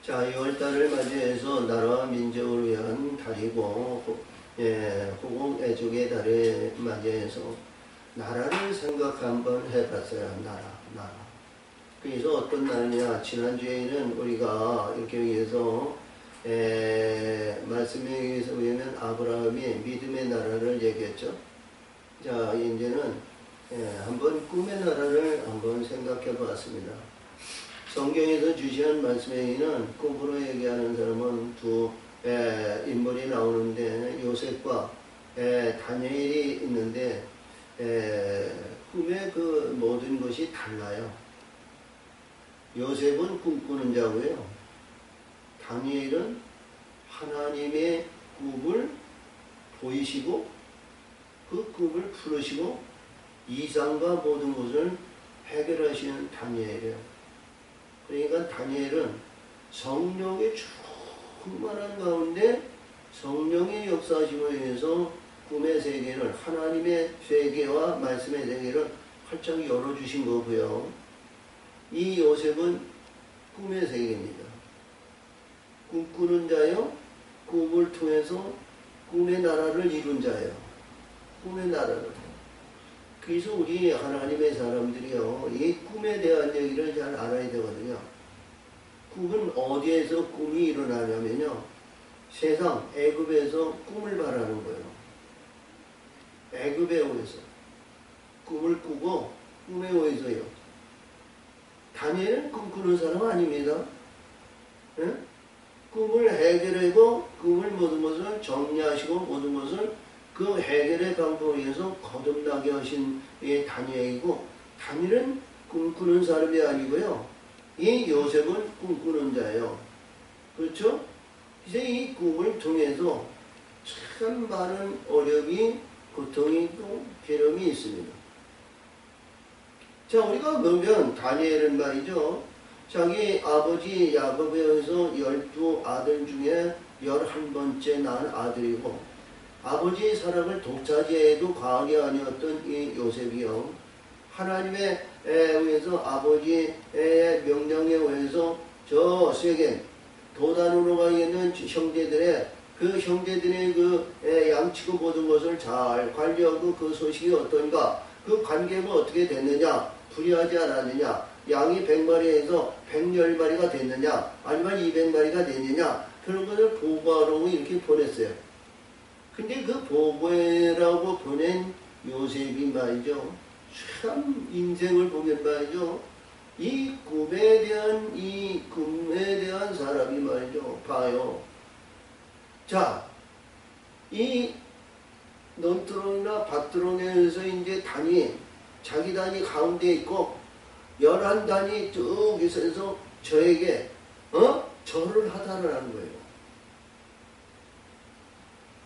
자, 6월달을 맞이해서 나라와 민족을 위한 달이고, 호공애족의 달을 맞이해서 나라를 생각 한번 해봤어요. 나라. 그래서 어떤 날이냐, 지난주에는 우리가 이렇게 위해서 말씀에 의해서 보면 아브라함이 믿음의 나라를 얘기했죠. 자, 이제는 한번 꿈의 나라를 한번 생각해 보았습니다. 성경에서 주시한 말씀에는 꿈으로 얘기하는 사람은 두 인물이 나오는데 요셉과 다니엘이 있는데 꿈의 그 모든 것이 달라요. 요셉은 꿈꾸는 자고요. 다니엘은 하나님의 꿈을 보이시고 그 꿈을 풀으시고 이상과 모든 것을 해결하시는 다니엘이에요. 그러니까 다니엘은 성령의 충만한 가운데 성령의 역사하심에 의해서 꿈의 세계를 하나님의 세계와 말씀의 세계를 활짝 열어주신 거고요. 이 요셉은 꿈의 세계입니다. 꿈꾸는 자요. 꿈을 통해서 꿈의 나라를 이룬 자예요. 꿈의 나라를. 그래서 우리 하나님의 사람들이요, 이 꿈에 대한 얘기를 잘 알아야 되거든요. 꿈은 어디에서 꿈이 일어나냐면요, 세상 애굽에서 꿈을 말하는 거예요. 애굽에 오해서 꿈을 꾸고 꿈에 오해서요. 다니엘은 꿈꾸는 사람 아닙니다. 예? 꿈을 해결하고 꿈을 모든 것을 정리하시고 모든 것을 그 해결의 방법에 의해서 거듭나게 하신 다니엘이고, 다니엘은 꿈꾸는 사람이 아니고요. 이 요셉은 꿈꾸는 자예요. 그렇죠? 이제 이 꿈을 통해서 참 많은 어려움이, 고통이 또 괴로움이 있습니다. 자, 우리가 보면 다니엘은 말이죠. 자기 아버지 야곱에 의해서 12 아들 중에 11번째 낳은 아들이고, 아버지의 사랑을 독차지해도 과하게 아니었던 이 요셉이요. 하나님에 의해서 아버지의 명령에 의해서 저 세겜 도단으로 가 있는 형제들의 그 형제들의 그 양치고 모든 것을 잘 관리하고 그 소식이 어떤가, 그 관계가 어떻게 됐느냐, 불의하지 않았느냐, 양이 100마리에서 110마리가 됐느냐, 아니면 200마리가 됐느냐, 그런 것을 보고하라고 이렇게 보냈어요. 근데 그 보고라고 보낸 요셉이 말이죠. 참 인생을 보면 말이죠. 이 꿈에 대한 사람이 말이죠. 봐요. 자, 이 논두렁이나 밭두렁에서 이제 자기 단이 가운데 있고 11단이 쭉 있어서 저에게 절을 하다라는 거예요.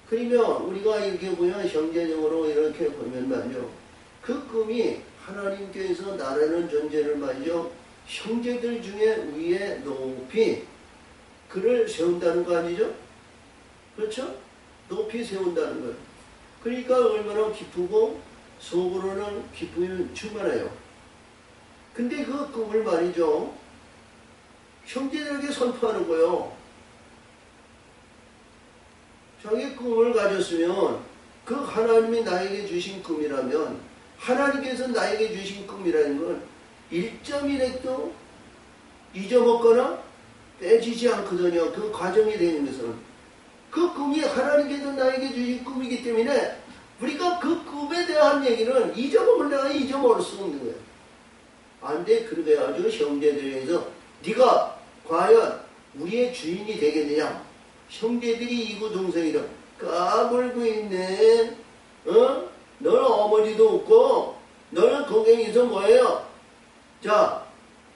그러면 우리가 이렇게 보면 형제적으로 이렇게 보면 말이죠. 그 꿈이 하나님께서 나라는 존재를 말이죠. 형제들 중에 위에 높이 그를 세운다는 거 아니죠? 그렇죠? 높이 세운다는 거예요. 그러니까 얼마나 기쁘고 속으로는 기쁨이 충만해요. 근데 그 꿈을 말이죠. 형제들에게 선포하는 거예요. 자기 꿈을 가졌으면 그 하나님이 나에게 주신 꿈이라면, 하나님께서 나에게 주신 꿈이라는 건 1.1핵도 잊어먹거나 빼지지 않거든요. 그 과정이 되는 것은. 그 꿈이 하나님께서 나에게 주신 꿈이기 때문에 우리가 그 꿈에 대한 얘기는 잊어먹을 수 없는 거예요. 안 돼. 그렇게 아주 형제들에게서 네가 과연 우리의 주인이 되겠느냐? 형제들이 이구 동생이라 까불고 있네. 너는 어머니도 없고 너는 동생이서 뭐예요? 자,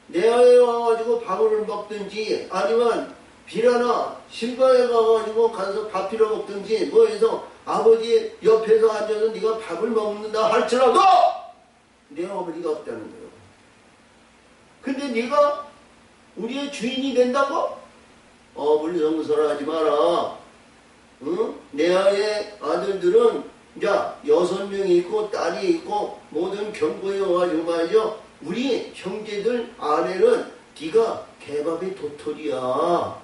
내 아에 와가지고 밥을 먹든지 아니면 비라나 신방에 가가지고 가서 밥 빌어 먹든지 뭐 해서 아버지 옆에서 앉아서 네가 밥을 먹는다 할지라도 내 어머니가 없다는 거예요. 근데 네가 우리의 주인이 된다고? 물성설하지 마라. 내 아의 아들들은 자 6명이 있고 딸이 있고 모든 경고에 와가지고 말이죠. 우리 형제들 아내는 네가 대박의 도토리야.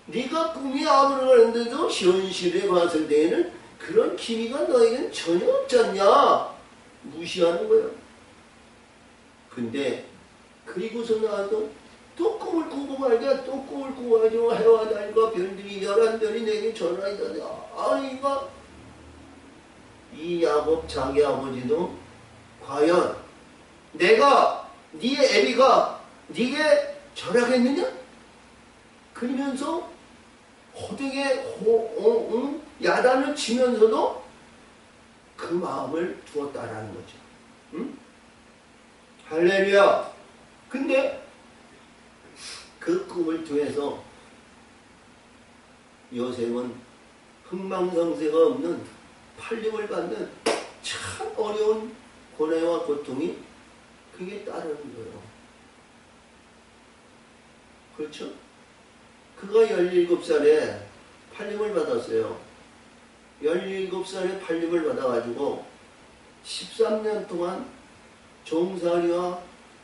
네가 꿈이 아무런데도 현실에 봤을 때에는 그런 기미가 너에겐 전혀 없잖냐. 무시하는 거야. 근데 그리고서 나도 또 꿈을 꾸고 말이야. 또 꿈을 꾸고 가지고 해와 달과 별들이 11별이 내게 전하이다. 아니가 이 야곱 자기 아버지도 과연 내가 네 애비가 네게 절하겠느냐? 그러면서 호되게 야단을 치면서도 그 마음을 두었다라는 거죠. 응? 할렐루야. 근데 그 꿈을 통해서 요셉은 흥망성쇠가 없는 팔림을 받는 참 어려운 고뇌와 고통이 그게 따르는 거예요. 그렇죠? 그가 17살에 팔림을 받았어요. 17살에 팔림을 받아가지고 13년 동안 종살이와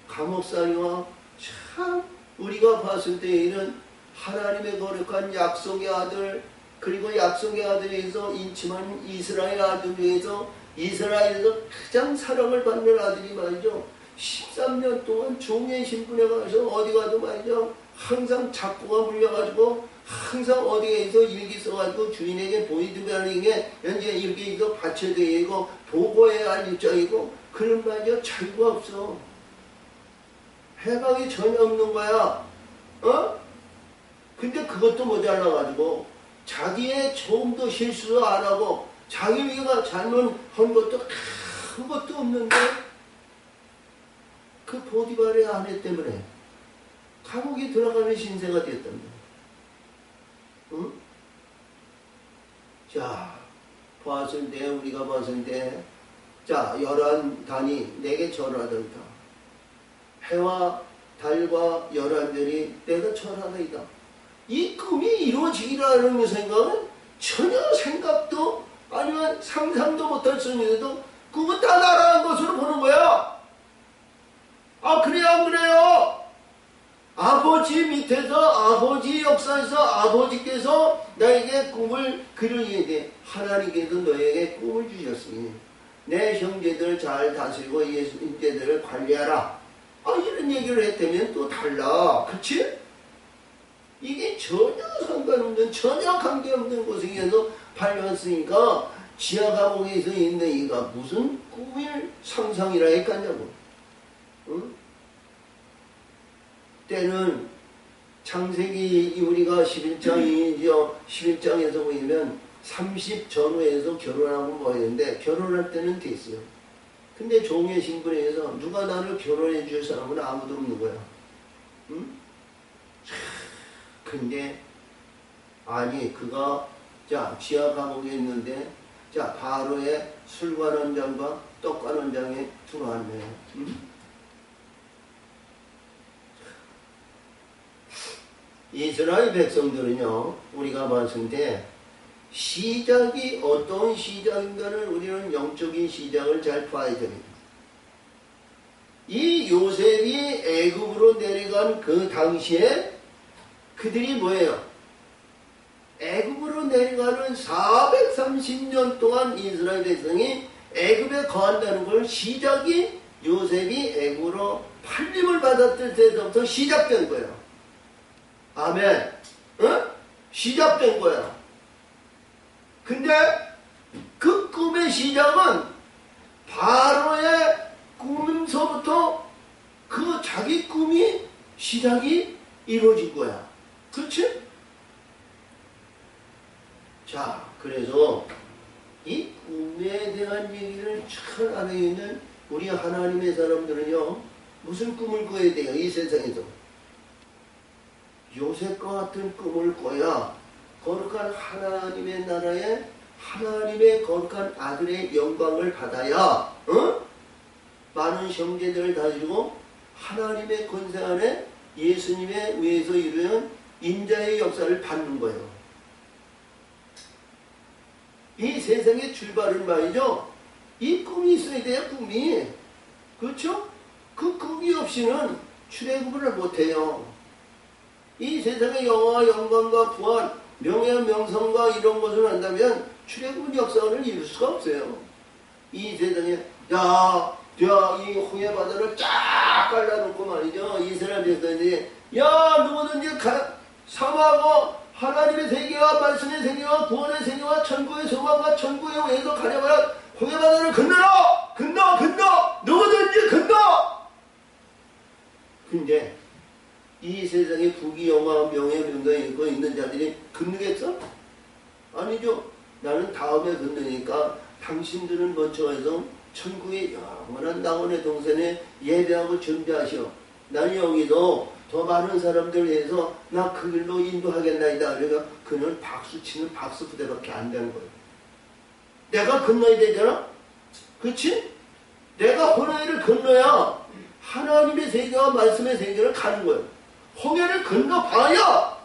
감옥살이와 참 우리가 봤을 때에는 하나님의 거룩한 약속의 아들, 그리고 약속의 아들에서 인침한 이스라엘 아들 중에서 이스라엘에서 가장 사랑을 받는 아들이 말이죠. 13년 동안 종의 신분에 가서 어디 가도 말이죠. 항상 작고가 물려가지고 항상 어디에서 일기 써가지고 주인에게 보이드라는 게 현재 이렇게 해서 받쳐야 되고 보고해야 할 입장이고 그런 말이죠. 자유가 없어. 해방이 전혀 없는 거야. 어? 근데 그것도 모자라가지고 자기의 조금도 실수도 안 하고 자기가 잘못한 것도 아무것도 없는데 그 보디발의 아내 때문에 감옥에 들어가는 신세가 되었답니다. 응? 자, 봤을 때 우리가 봤을 때 자, 11단이 내게 절하더이다. 해와 달과 11별이 내가 절하더이다. 이 꿈이 이루어지기라는 생각은 전혀 생각도 아니면 상상도 못할 수있는데도 꿈은 다 날아간 것으로 보는 거야. 아, 그래요 안 그래요? 아버지 밑에서 아버지 역사에서 아버지께서 나에게 꿈을 그려야 돼. 하나님께서 너에게 꿈을 주셨으니 내 형제들을 잘 다스리고 예수님께들을 관리하라. 아, 이런 얘기를 했다면 또 달라. 그치? 이게 전혀 상관없는 전혀 관계없는 곳에서 발견했으니까 지하 감옥에서 있는 이가 무슨 꿈일 상상이라 했겠냐고. 응? 때는 창세기 우리가 11장이죠. 11장에서 보면 30 전후에서 결혼하고 뭐 했는데 결혼할 때는 됐어요. 근데 종의 신분에서 누가 나를 결혼해 줄 사람은 아무도 없는 거야. 응? 근데 아니 그가 자 지하 감옥에 있는데 자 바로의 술관원장과 떡관원장에 들어왔네요. 응? 이스라엘 백성들은요, 우리가 봤을 때 시작이 어떤 시작인가를 우리는 영적인 시작을 잘 봐야 됩니다. 이 요셉이 애굽으로 내려간 그 당시에 그들이 뭐예요? 애굽으로 내려가는 430년 동안 이스라엘 백성이 애굽에 거한다는 걸 시작이 요셉이 애굽으로 팔림을 받았을 때부터 시작된 거예요. 아멘. 어? 시작된 거야. 근데 그 꿈의 시작은 바로의 꿈에서부터 그 자기 꿈이 시작이 이루어진 거야. 그렇지? 자, 그래서 이 꿈에 대한 얘기를 잘 알고 있는 우리 하나님의 사람들은요, 무슨 꿈을 꿔야 돼요? 이 세상에서. 요셉과 같은 꿈을 꿔야 거룩한 하나님의 나라에 하나님의 거룩한 아들의 영광을 받아야 많은 형제들을 다스리고 하나님의 권세 안에 예수님에 의해서 이루는 인자의 역사를 받는 거예요. 이 세상의 출발은 말이죠. 이 꿈이 있어야 돼요. 꿈이. 그렇죠? 그 꿈이 없이는 출애굽을 못해요. 이 세상의 영화와 영광과 부활, 명예와 명성과 이런 것을 한다면 출애굽 역사를 이룰 수가 없어요. 이 세상에 이 홍해 바다를 쫙 갈라놓고 말이죠. 이스라엘 백성들이 누구든지 사모하고 하나님의 세계와 말씀의 세계와 구원의 세계와 천국의 소망과 천국의 외에서 가려면 홍해 바다를 건너라! 건너! 누구든지 건너! 근데 이 세상에 부귀 영화 명예 명성이 있고 있는 자들이 건너겠어? 아니죠. 나는 다음에 건너니까 당신들은 먼저 해서 천국의 영원한 낙원의 동산에 예배하고 준비하시오. 나는 여기도 더 많은 사람들 위해서 나 그 길로 인도하겠나이다. 그러니까 그는 박수치는 박수 부대밖에 안 되는 거예요. 내가 건너야 되잖아? 그치? 내가 호랑이를 건너야 하나님의 세계와 말씀의 세계를 가는 거예요. 홍해를 건너봐야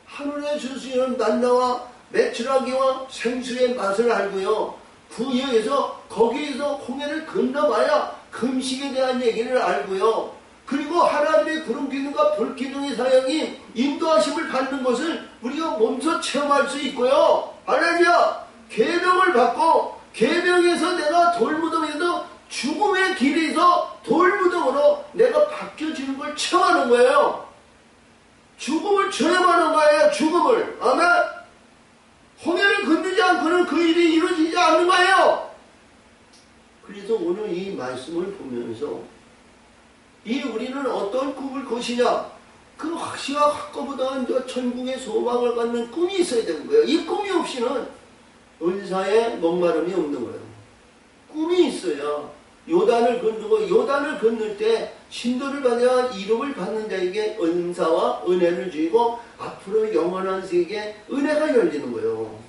하늘에 줄 수 있는 만나와 메추라기와 생수의 맛을 알고요. 거기에서 홍해를 건너봐야 금식에 대한 얘기를 알고요. 그리고 하나님의 구름 기둥과 불 기둥의 사역이 인도하심을 받는 것을 우리가 몸소 체험할 수 있고요. 할렐루야! 계명을 받고 계명에서 내가 돌무덤에서 죽음의 길에서 돌무덤으로 내가 바뀌어지는 걸 체험하는 거예요. 죽음을 체험하는 거예요. 죽음을. 아멘. 홍해를 건너지 않고는 그 일이 이루어지지 않는 거예요. 그래서 오늘 이 말씀을 보면서 우리는 어떤 꿈을 꾸시냐? 그 확시와 확고보다 천국의 소망을 갖는 꿈이 있어야 되는 거예요. 이 꿈이 없이는 은사에 목마름이 없는 거예요. 꿈이 있어야 요단을 건널 때 신도를 받아 이름을 받는 자에게 은사와 은혜를 주고 앞으로 영원한 세계에 은혜가 열리는 거예요.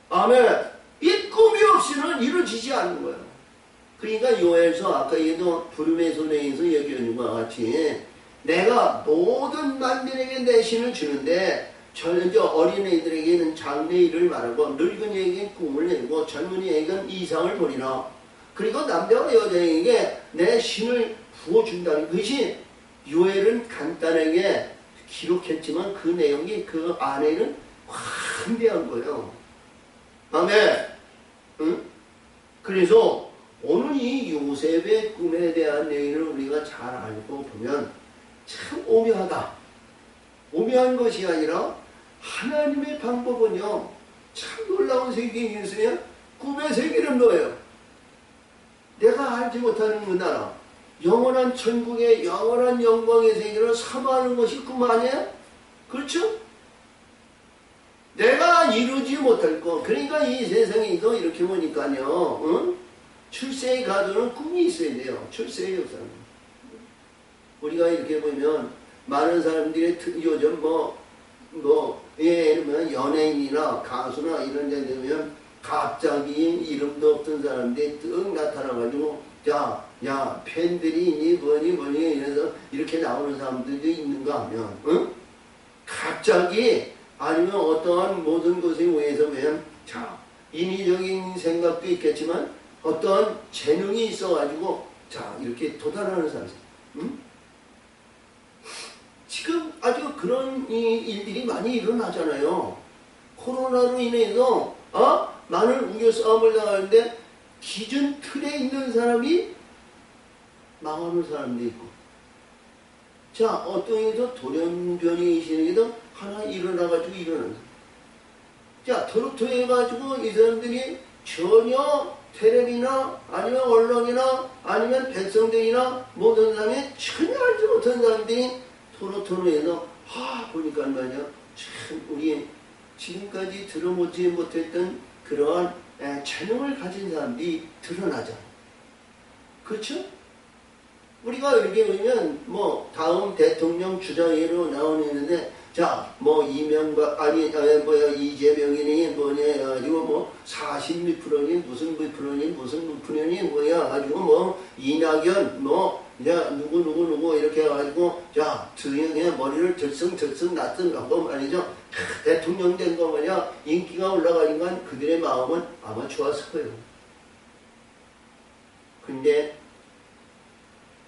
아멘. 이 꿈이 없이는 이루어지지 않는 거예요. 그러니까 요엘서 아까 얘도 부름의 손에서 얘기하는 것과 같이 내가 모든 만민에게 내 신을 주는데 어린애들에게는 장래일을 말하고 늙은이에게 꿈을 내고 젊은이에게는 이상을 보리라. 그리고 남자와 여자에게 내 신을 부어준다는 것이 요엘은 간단하게 기록했지만 그 내용이 그 안에는 광대한 거예요. 아멘. 응? 그래서 오늘 이 요셉의 꿈에 대한 얘기를 우리가 잘 알고 보면 참 오묘하다. 오묘한 것이 아니라 하나님의 방법은요 참 놀라운 세계에 있어요. 꿈의 세계는 뭐예요? 내가 알지 못하는 그 나라, 영원한 천국의 영원한 영광의 세계를 사모하는 것이 꿈 아니에요? 그렇죠? 내가 이루지 못할 것. 그러니까 이 세상에서 이렇게 보니까요, 응? 출세의 가도는 꿈이 있어야 돼요. 출세의 역사는. 우리가 이렇게 보면 많은 사람들이 요즘 예를 들면 연예인이나 가수나 이런 데 되면 갑자기 이름도 없던 사람들이 뜩 나타나가지고 야 팬들이 있니 뭐니 이래서 이렇게 나오는 사람들도 있는가 하면 응? 갑자기 아니면 어떠한 모든 것에 의해서 그냥 인위적인 생각도 있겠지만 어떠한 재능이 있어가지고 이렇게 도달하는 사람 응? 지금 아주 그런 일들이 많이 일어나잖아요. 코로나로 인해서 많은 우겨 싸움을 당하는데 기준 틀에 있는 사람이 망하는 사람도 있고 어떤 에서 돌연변이 이시는게도 하나 일어나가지고 일어난다. 토로토해가지고 이 사람들이 전혀 텔레비나 아니면 언론이나 아니면 백성들이나 모든 사람이 전혀 알지 못한 사람들이 토로토로해서 보니까 말이야 참 우리 지금까지 들어보지 못했던 그러한 재능을 가진 사람들이 드러나잖아. 그렇죠? 우리가 이렇게 보면 다음 대통령 주자회로 나오는데 이명박 이재명이니 해가지고 40 몇 프로니 무슨 몇 프로니 무슨 몇 프로니 해가지고 이낙연 누구 이렇게 해가지고 그냥 머리를 들썩 놨던가고 말이죠. 대통령 된 거 말이야 인기가 올라가니까 그들의 마음은 아마 좋았을 거예요. 근데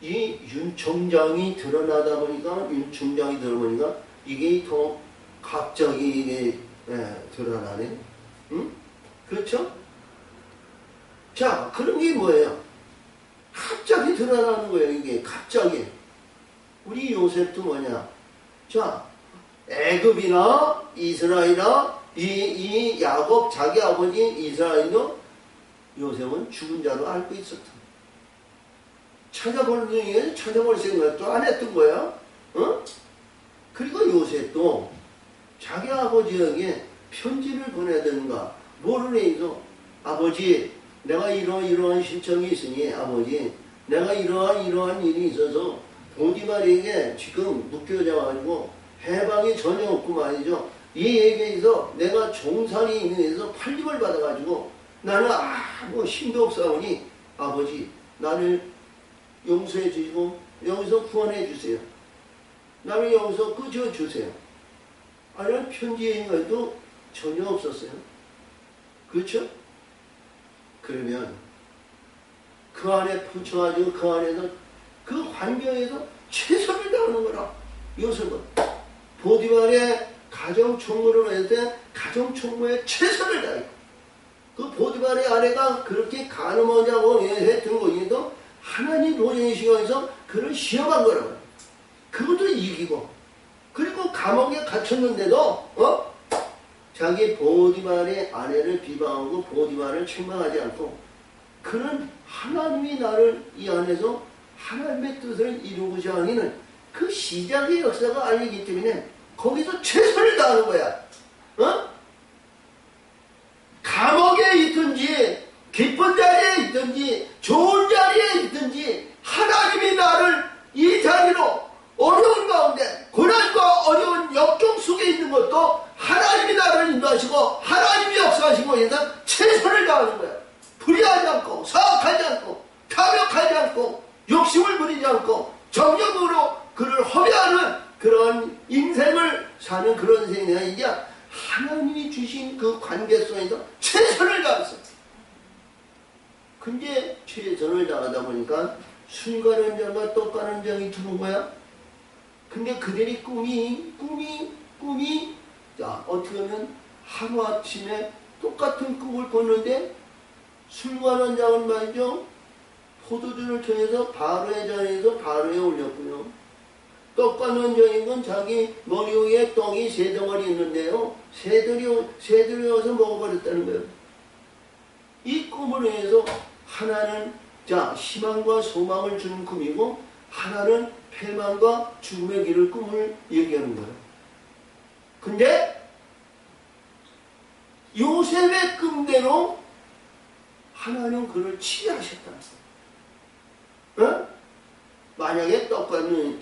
이 윤총장이 드러나다 보니까, 윤총장이 드러나보니까 이게 더 갑자기 이게 드러나네. 응? 그렇죠? 자, 그런 게 뭐예요? 갑자기 드러나는 거예요. 이게 갑자기. 우리 요셉도 뭐냐? 자, 애굽이나 이스라엘이나 이 야곱 자기 아버지 이스라엘도 요셉은 죽은 자로 알고 있었다. 찾아볼 중에 찾아볼 생각도 안 했던 거야. 어? 그리고 요셉도 자기 아버지에게 편지를 보내야 되는가? 뭐를 해서 아버지, 내가 이러한 신청이 있으니 아버지, 내가 이러한 일이 있어서 보디발에게 지금 묶여져가지고 해방이 전혀 없고 말이죠. 이 얘기에서 내가 종살이 있는 데서 팔림을 받아가지고 나는 아무 힘도 없사오니 아버지, 나를 용서해 주시고 여기서 구원해 주세요. 나를 여기서 끄져 주세요. 아니면 편지에 것도 전혀 없었어요. 그렇죠? 그러면 그 안에 붙여가지고 그 안에서 그 환경에서 최선을 다하는 거라. 요셉은 보디발의 가정총무를 했을 때 가정총무에 최선을 다했고, 그 보디발의 아내가 그렇게 가늠하자고 했던 거에도 하나님 도전의 시간에서 그를 시험한 거라고요. 그것도 이기고, 그리고 감옥에 갇혔는데도 자기 보디발의 아내를 비방하고 보디발을 책망하지 않고, 그는 하나님이 나를 이 안에서 하나님의 뜻을 이루고자 하는 그 시작의 역사가 알리기 때문에 거기서 최선을 다하는 거야. 감옥에 있든지 기쁜 자리에 있든지 좋은 자리에 있든지 하나님이 나를 이 자리로 어려운 가운데 고난과 어려운 역경 속에 있는 것도 하나님이 나를 인도하시고 하나님이 역사하시고 해서 최선을 다하는 거야. 불의하지 않고 사악하지 않고 탐욕하지 않고 욕심을 부리지 않고 정력으로 그를 허비하는 그런 인생을 사는 그런 생애가 이제 하나님이 주신 그 관계 속에서 최선을 다했어. 근데 최선을 다하다 보니까 술 가는 자가 떡 가는 자가 두는 거야. 근데 그들이 꿈이 자, 어떻게 하면 하루아침에 똑같은 꿈을 꿨는데 술 가는 자는 말이죠, 포도주를 통해서 바로의 자리에서 바로에 올렸고요. 떡 가는 자인 건 자기 머리 위에 떡이 세 덩어리 있는데요, 새들이 와서 먹어버렸다는 거예요. 이 꿈을 위해서 하나는 자 희망과 소망을 주는 꿈이고, 하나는 패망과 죽음의 길을 꿈을 얘기하는 거예요. 근데 요셉의 꿈대로 하나는 그를 치유하셨다. 만약에 떡 굽는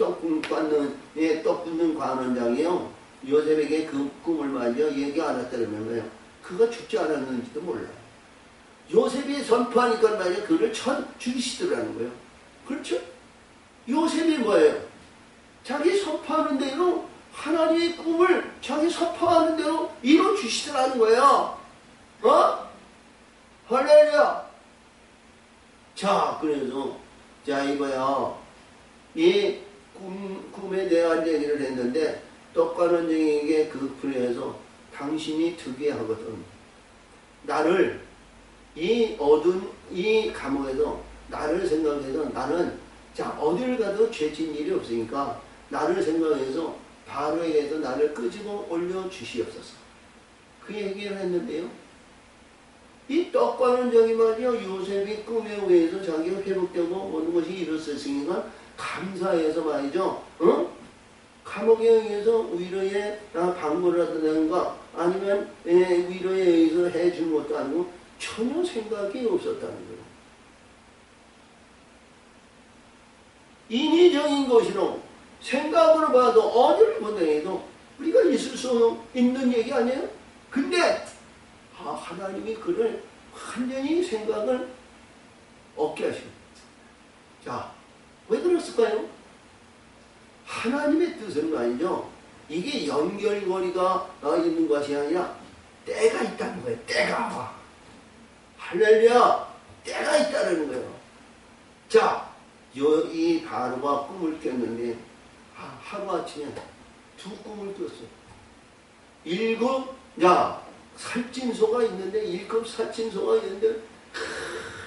관원장이요, 요셉에게 그 꿈을 말이죠 얘기 안 했다면 거예요. 그가 죽지 않았는지도 몰라요. 요셉이 선포하니까 말이죠, 그를 죽이시더라는 거예요. 그렇죠? 요셉이 뭐예요? 자기 선포하는 대로 하나님의 꿈을 자기 선포하는 대로 이루어주시더라는 거예요. 할렐루야. 자, 그래서 자 이거야, 이 꿈에 대한 얘기를 했는데 떡관원장에게 그 글에서 당신이 특이하거든. 나를 이 어두운 이 감옥에서 나를 생각해서 나는 자 어딜 가도 죄진 일이 없으니까 나를 생각해서 바로에게서 나를 끄집어 올려 주시옵소서. 그 얘기를 했는데요, 이 떡관원장이 말이요 요셉이 꿈에 의해서 자기가 회복되고 모든 것이 이뤘으니까 감사해서 말이죠, 감옥에 의해서 위로에 방문을 하든가 아니면 위로에 의해서 해준 것도 아니고 전혀 생각이 없었다는 거예요. 인위적인 것이로 생각으로 봐도 어디를 보더라도 우리가 있을 수 있는 얘기 아니에요? 근데 하나님이 그를 완전히 생각을 없게 하시고, 자, 왜 그랬을까요? 하나님의 뜻은 아니죠. 이게 연결고리가 있는 것이 아니라 때가 있다는 거예요. 때가. 할렐루야. 때가 있다는 거예요. 자, 이 바로가 꿈을 꿨는데 하루아침에 두 꿈을 꿨어. 1급 살찐소가 있는데 1급 살찐소가 있는데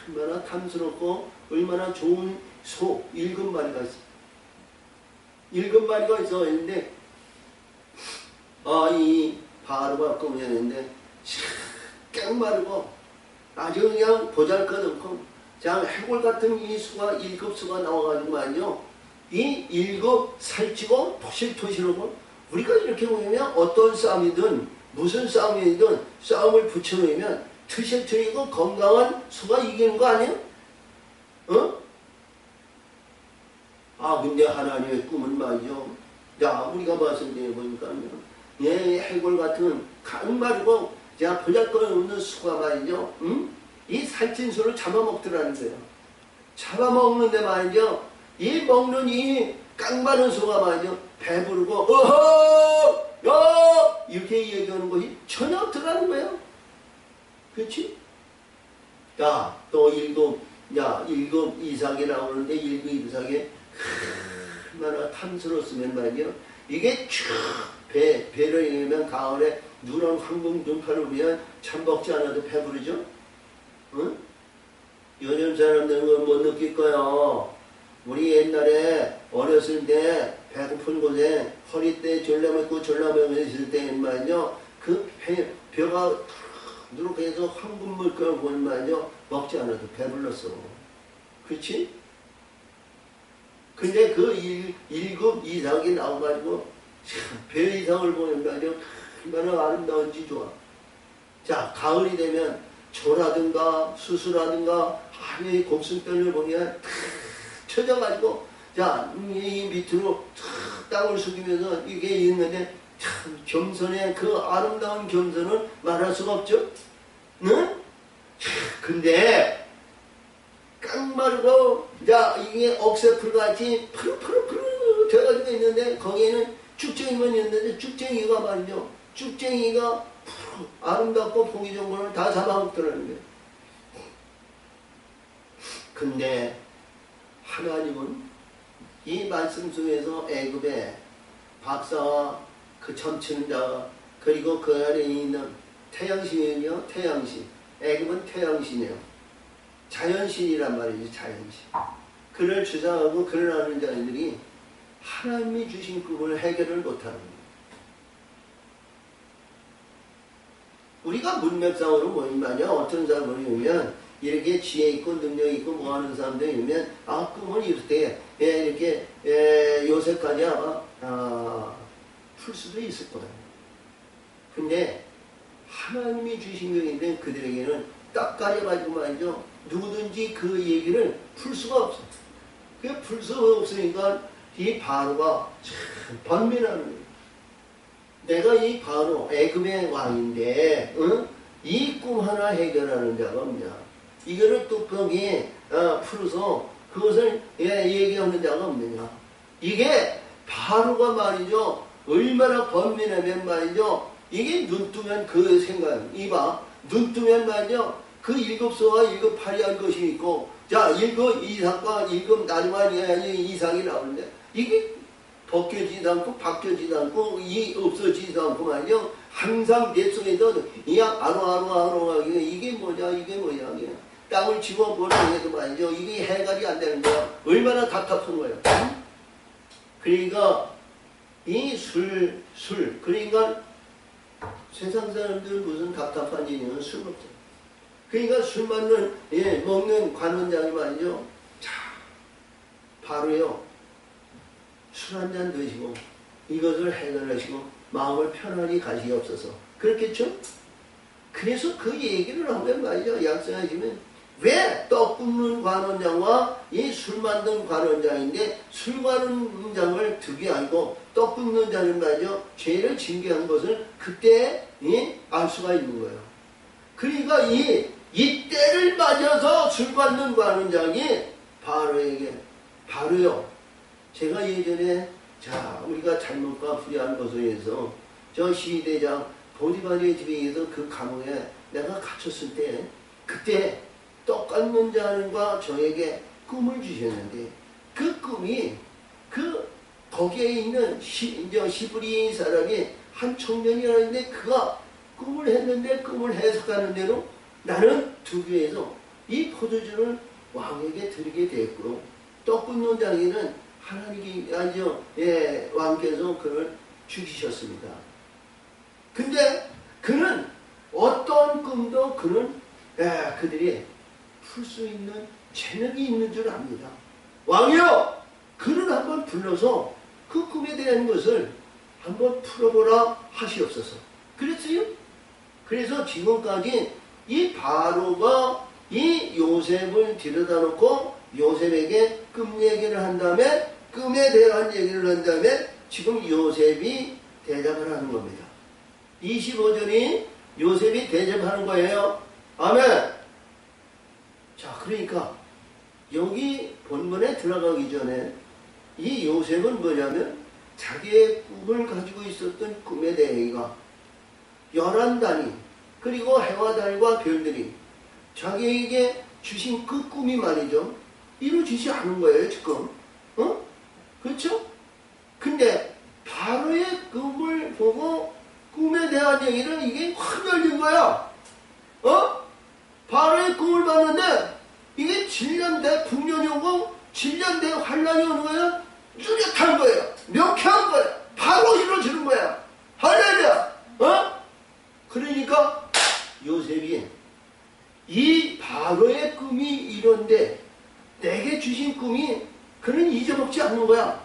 얼마나 탐스럽고 얼마나 좋은 소 1급 마리가 있어. 1급 마리가 있는데 이 바로가 꿈이었는데 깡마르고 아주 그냥 보잘것없고 그냥 해골 같은 이 수가 1급 수가 나와가지고 말이죠. 이 1급 살찌고 토실토실하고 우리가 이렇게 보면 어떤 싸움이든 무슨 싸움이든 싸움을 붙여놓으면 토실토실하고 건강한 수가 이기는 거 아니에요? 근데 하나님의 꿈은 말이죠. 우리가 봤을 때 보니까요. 해골 같은 강마르고 보잘것없는 수가 말이죠. 이 살찐 수를 잡아먹더라는 거예요. 잡아먹는데 말이죠. 이 먹는 이 깡마른 수가 말이죠. 배부르고 어허 야 이렇게 얘기하는 것이 전혀 없더라는 거예요. 그렇지? 또 1급 이상이 나오는데 1급 이상에 얼마나 탐스러웠으면 말이죠. 이게 배를 이으면 가을에 누런 황금 눈파를 보면 참 먹지 않아도 배부르죠? 응? 요즘 사람들은 못 느낄 거야. 우리 옛날에 어렸을 때 배고픈 곳에 허리때 졸라매고 있을 때 말이죠. 그 벼가 누렇게 해서 황금물 끓여 보면 말이죠. 먹지 않아도 배불렀어. 그렇지? 근데 그 1급 이상이 나와가지고 배 이상을 보면 말이죠. 얼마나 아름다운지 좋아. 가을이 되면 조라든가 수수라든가 이 곡순변을 보면 쳐져가지고 이 밑으로 땅을 숙이면서 이게 있는데 참 겸손의 그 아름다운 겸손은 말할 수가 없죠. 응? 근데 깡마르고 이게 억새풀같이 푸르푸르 돼가지고 있는데 거기에는 쭉쟁이만 있는데 쭉쟁이가 말이죠. 쭉쟁이가 아름답고 보기 좋은 거를 다 잡아먹더라는 거예요. 근데 하나님은 이 말씀 속에서 애굽의 박사와 그 점치는 자 그리고 그 안에 있는 태양신이요. 태양신. 애굽은 태양신이에요. 자연신이란 말이죠. 자연신. 그를 주장하고 그를 아는 자들이 하나님이 주신 꿈을 해결을 못하는 거예요. 우리가 문맥상으로 뭐냐면 어떤 사람을 보면 이렇게 지혜 있고 능력 있고 뭐 하는 사람들이면 꿈은 이렇게 이렇게 요새까지 아마 풀 수도 있을 거예요. 근데 하나님이 주신 것인데 그들에게는 딱 가려가지고 말이죠. 누구든지 그 얘기를 풀 수가 없어. 그 풀 수가 없으니까 이 바로가 참 번민하는 거예요. 내가 이 바로 애굽의 왕인데 이 꿈 하나 해결하는 자가 없냐. 이거를 뚝뚝이 풀어서 그것을 얘기하는 자가 없느냐. 이게 바로가 말이죠. 얼마나 번민하면 말이죠. 이게 눈 뜨면 그 생각. 이봐. 눈 뜨면 말이죠. 그 1급소와 1급8이 한 것이 있고 1급 이상과 1급 나리만 이상이 나오는데 이게 벗겨지지 않고 바뀌어지지 않고 없어지지 않고 말이죠. 항상 내 속에서 아로아로 이게 뭐냐 이게 땅을 집어보려고 해도 말이죠. 이게 해결이 안 되는 거야. 얼마나 답답한 거야. 그러니까 이 술 그러니까 세상 사람들 무슨 답답한 일이면 술 먹자. 그러니까 술 먹는 관원장이 말이죠. 바로요. 술 한 잔 드시고 이것을 해결하시고 마음을 편안히 가시옵소서. 그렇겠죠? 그래서 그 얘기를 하면 말이죠. 약속하시면 왜 떡 굽는 관원장과 이 술 만든 관원장인데 술 관원장을 득이하고 떡 굽는 자는 말이죠. 죄를 징계한 것을 그때 알 수가 있는 거예요. 그러니까 이 때를 맞아서 술 받는 관원장이 바로요. 제가 예전에 우리가 잘못과 불의한 것에 의해서 저 시대장 보디바리의 집에서 그 감옥에 내가 갇혔을 때 그때 떡 깎는 자는과 저에게 꿈을 주셨는데 그 꿈이 거기에 있는 시브리 사람이 한 청년이라는데 그가 꿈을 했는데 꿈을 해석하는 대로 나는 두교에서 이 포도주를 왕에게 드리게 됐고 떡 굽는 장에는 왕께서 그를 죽이셨습니다. 근데 그는 어떤 꿈도 그들이 풀 수 있는 재능이 있는 줄 압니다. 왕이여! 그를 한번 불러서 그 꿈에 대한 것을 한번 풀어보라 하시옵소서. 그랬어요? 그래서 지금까지 이 바로가 이 요셉을 들여다 놓고 요셉에게 꿈 얘기를 한 다음에 꿈에 대한 얘기를 한 다음에 지금 요셉이 대답을 하는 겁니다. 25절이 요셉이 대답하는 거예요. 아멘. 자, 그러니까 여기 본문에 들어가기 전에 이 요셉은 뭐냐면 자기의 꿈을 가지고 있었던 꿈의 대의가 11단위 그리고 해와 달과 별들이 자기에게 주신 그 꿈이 말이죠. 이루어지지 않은 거예요, 지금. 그렇죠? 근데 바로의 꿈을 보고 꿈에 대한 얘기를 이게 확 열린 거야. 바로의 꿈을 봤는데 이게 7년 대 풍년이 오고 7년 대 환란이 오는 거야. 뚜렷한 거예요. 명쾌한 거예요. 바로 이루어지는 거야. 할렐루야. 그러니까 요셉이 이 바로의 꿈이 이런데 내게 주신 꿈이 그는 잊어먹지 않는 거야.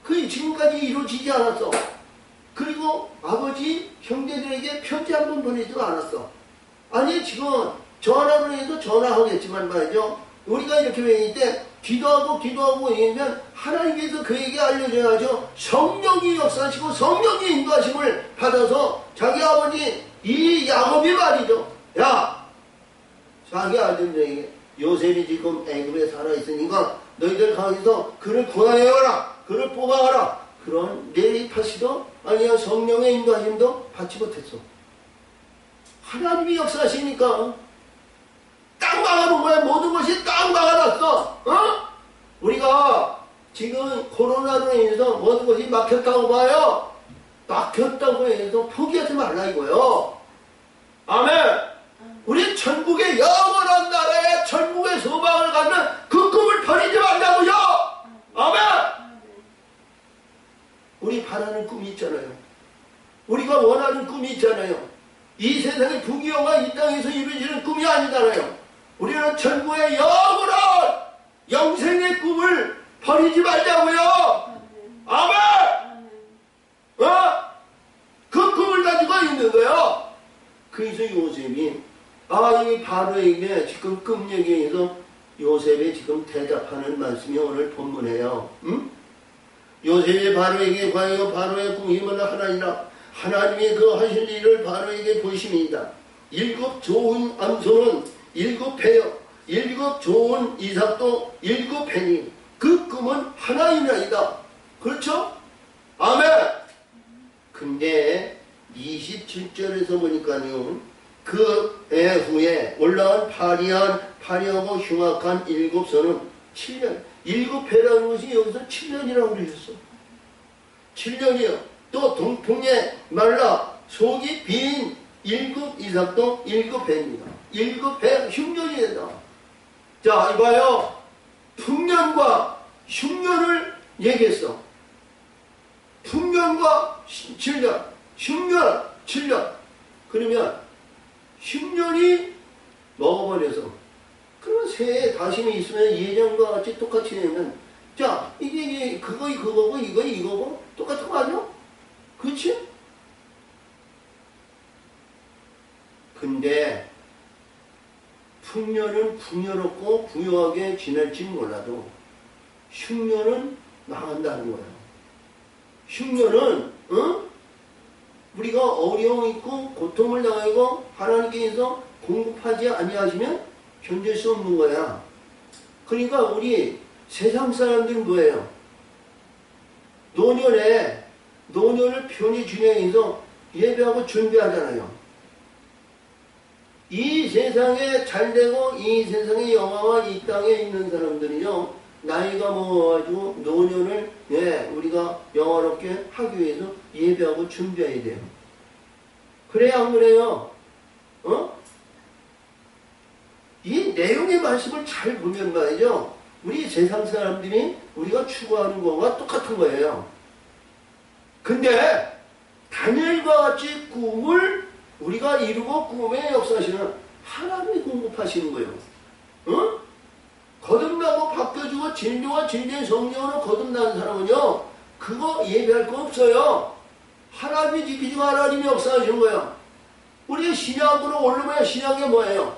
그 지금까지 이루어지지 않았어. 그리고 아버지 형제들에게 편지 한 번 보내지도 않았어. 아니 지금 전화로 해도 전화하겠지만 말이죠. 우리가 이렇게 외울 때 기도하고 얘기하면 하나님께서 그에게 알려줘야죠. 성령이 역사하시고 성령이 인도하심을 받아서 자기 아버지 이 야곱이 말이죠. 야, 자기 아들에게 요셉이 지금 애굽에 살아있으니까 너희들 가서 그를 구하여라. 그를 뽑아가라. 그런 내 탓이도 아니야 성령의 인도하심도 받지 못했어. 하나님이 역사하시니까 딱 막아놓은 거야. 모든 것이 딱 막아놨어. 우리가 지금 코로나로 인해서 모든 것이 막혔다고 봐요. 막혔다고 해서 포기하지 말라 이거요. 아멘. 우리 천국의 영원한 나라에 천국의 소망을 갖는 그 꿈을 버리지 말라고요. 아멘. 우리 바라는 꿈이 있잖아요. 우리가 원하는 꿈이 있잖아요. 이 세상의 부귀영화 이 땅에서 이루어지는 꿈이 아니잖아요. 우리는 천국의 영원한 영생의 꿈을 버리지 말자고요. 아멘. 그 꿈을 가지고 있는 거예요. 그래서 요셉이 이 바로에게 지금 꿈 얘기에서 요셉이 지금 대답하는 말씀이 오늘 본문이에요. 요셉이 바로에게 과연 바로의 꿈이 뭐나 하나니라. 하나님이 그 하실 일을 바로에게 보이심이다. 7 좋은 암소는 7 패여 7 좋은 이삭도 7 패니 그 꿈은 하나이나이다. 그렇죠? 아멘. 근데 27절에서 보니까요 그 애 후에 올라온 파리하고 흉악한 7소는 7년 7패라는 것이 여기서 7년이라고 그러셨어. 7년이요. 또 동풍에 말라 속이 빈 7 이삭도 7패입니다. 7패 흉년이 된다. 자 이봐요. 풍년과 흉년을 얘기했어. 풍년과 7년 흉년 7년 그러면 흉년이 먹어버려서 그런 새해 다시는 있으면 예년과 같이 똑같이 되면 자 이게 그거고 이거고 똑같은 거 아니야? 그렇지? 근데 풍년은 풍요롭고 부유하게 지낼지 몰라도 흉년은 망한다는 거예요. 흉년은 우리가 어려움 있고 고통을 당하고 하나님께서 공급하지 아니하시면 견딜 수 없는 거야. 그러니까 우리 세상 사람들은 뭐예요? 노년을 편히 준행해서 예배하고 준비하잖아요. 이 세상에 잘되고 이 세상의 영화와 이 땅에 있는 사람들이요 나이가 먹어가지고 노년을 우리가 영화롭게 하기 위해서 예배하고 준비해야 돼요. 그래야 안 그래요? 이 내용의 말씀을 잘 보면 말이죠. 우리 세상 사람들이 우리가 추구하는 거와 똑같은 거예요. 근데 다니엘과 같이 꿈을 우리가 이루고 꿈에 역사하시는 하나님이 공급하시는 거예요. 거듭나고 바뀌어주고 진리와 진리의 성령으로 거듭나는 사람은요, 그거 예배할 거 없어요. 하나님이 지키시고 하나님이 역사하시는 거예요. 우리 신약으로 올라가야 신약이 뭐예요?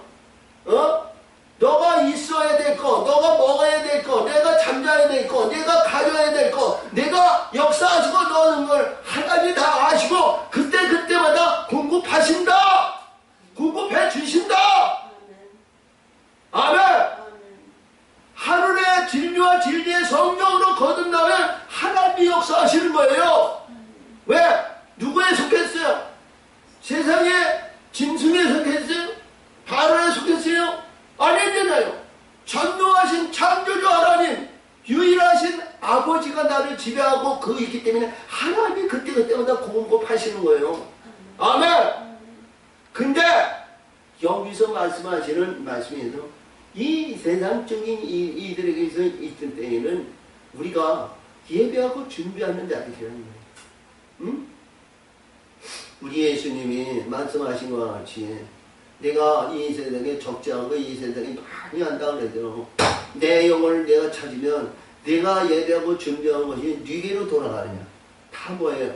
너가 있어야 될 거, 너가 먹어야 될 거, 내가 잠자야 될 거, 내가 가져야 될 거, 내가 역사하시고 너는 걸 하나님이 다 아시고 그때마다 공급하신다. 공급해 주신다. 아멘. 하늘의 진리와 진리의 성령으로 거듭나면 하나님이 역사하시는 거예요. 왜? 누구에 속했어요? 세상의 짐승에 속했어요? 바로에 속했어요? 아니잖아요. 전능하신 창조주 하나님, 유일하신 아버지가 나를 지배하고 그 있기 때문에 하나님이 그때마다 공급하시는 거예요. 아멘. 근데 여기서 말씀하시는 말씀에서 이 세상적인 이들에게서 있던 때에는 우리가 예배하고 준비하는 자들이라는 거예요. 응? 우리 예수님이 말씀하신 것과 같이 내가 이 세상에 적재하고 이 세상에 많이 한다 그래도 내 영혼을 내가 찾으면 내가 예배하고 준비한 것이 네게로 돌아가느냐. 다 뭐예요?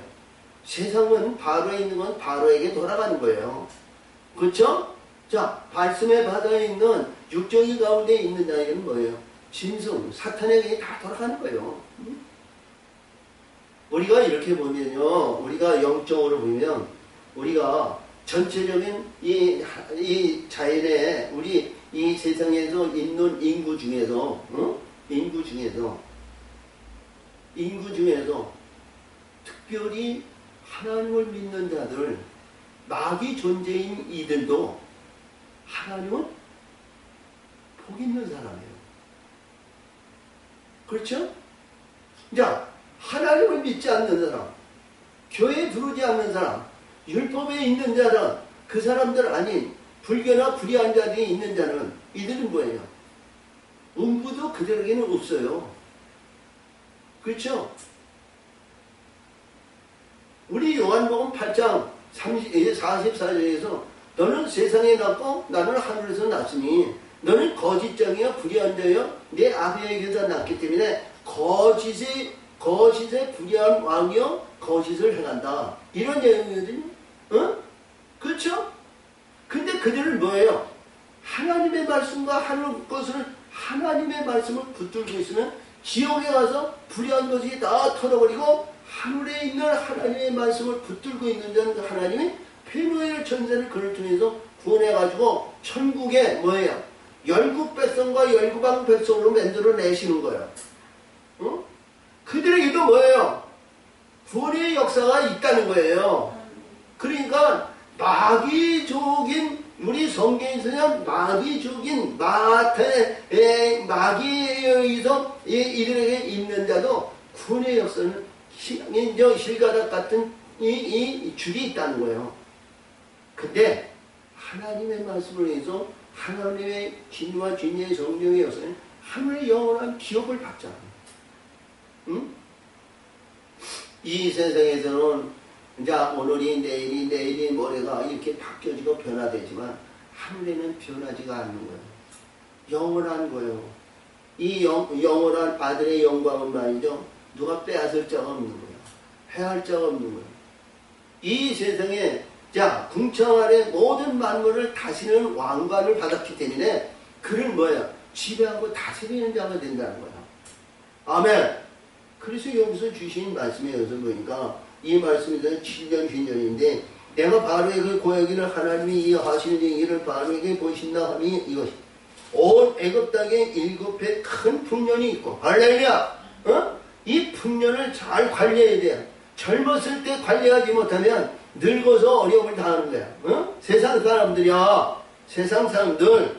세상은 바로에 있는 건 바로에게 돌아가는 거예요. 그렇죠? 자, 말씀의 바다에 있는 육정이 가운데 있는 자에게는 뭐예요? 짐승, 사탄에게 다 돌아가는 거예요. 우리가 이렇게 보면요, 우리가 영적으로 보면 우리가 전체적인 이 자연의 우리 이 세상에서 있는 인구 중에서 특별히 하나님을 믿는 자들, 마귀 존재인 이들도 하나님은 복 있는 사람이에요. 그렇죠? 자, 하나님을 믿지 않는 사람, 교회에 들어오지 않는 사람, 율법에 있는 자는 그 사람들 아닌 불교나 불의한 자들이 있는 자는 이들은 뭐예요? 음부도 그들에게는 없어요. 그렇죠? 우리 요한복음 8장 44절에서 너는 세상에 났고 나는 하늘에서 났으니 너는 거짓장이여 불의한 자여 내 아버지에게서 났기 때문에 거짓에 불의한 왕이여 거짓을 행한다. 이런 내용이거든요. 그렇죠? 근데 그들은 뭐예요? 하나님의 말씀과 하는 것을 하나님의 말씀을 붙들고 있으면 지옥에 가서 불의한 것이 다 털어버리고 하늘에 있는 하나님의 말씀을 붙들고 있는 자는 하나님이 페누엘 천사를 그를 통해서 구원해가지고 천국에 뭐예요? 열국 백성과 열국왕 백성으로 만들어내시는 거예요. 그들에게도 뭐예요? 구원의 역사가 있다는 거예요. 그러니까 마귀족인 우리 성경에서는 마귀족인 마귀에 의해서 이들에게 있는 자도 구원의 역사는 실가닥 같은 이 줄이 있다는 거예요. 근데 하나님의 말씀을 위해서 하나님의 진리와 진리의 성령의 역사는 하늘의 영원한 기업을 받잖아요. 응? 이 세상에서는 이제 오늘이 내일이 모레가 이렇게 바뀌어지고 변화되지만 하늘에는 변하지가 않는 거예요. 영원한 거예요. 이 영원한 아들의 영광은 말이죠. 누가 빼앗을 자가 없는 거예요. 해할 자가 없는 거예요. 이 세상에 자 궁창 아래 모든 만물을 다스리는 왕관을 받았기 때문에 그는 뭐예요? 지배하고 다스리는 자가 된다는 거예요. 아멘. 그래서 여기서 주신 말씀에 의해서 보니까 이 말씀에서는 7년 휘년인데 내가 바로에게 고하기를 하나님이 이 하시는 얘기를 바로에게 보신다 하니 이것이 온 애굽 땅에 7배 큰 풍년이 있고 할렐루야. 이 풍년을 잘 관리해야 돼요. 젊었을 때 관리하지 못하면 늙어서 어려움을 당하는 거야. 세상 사람들이야. 세상 사람들.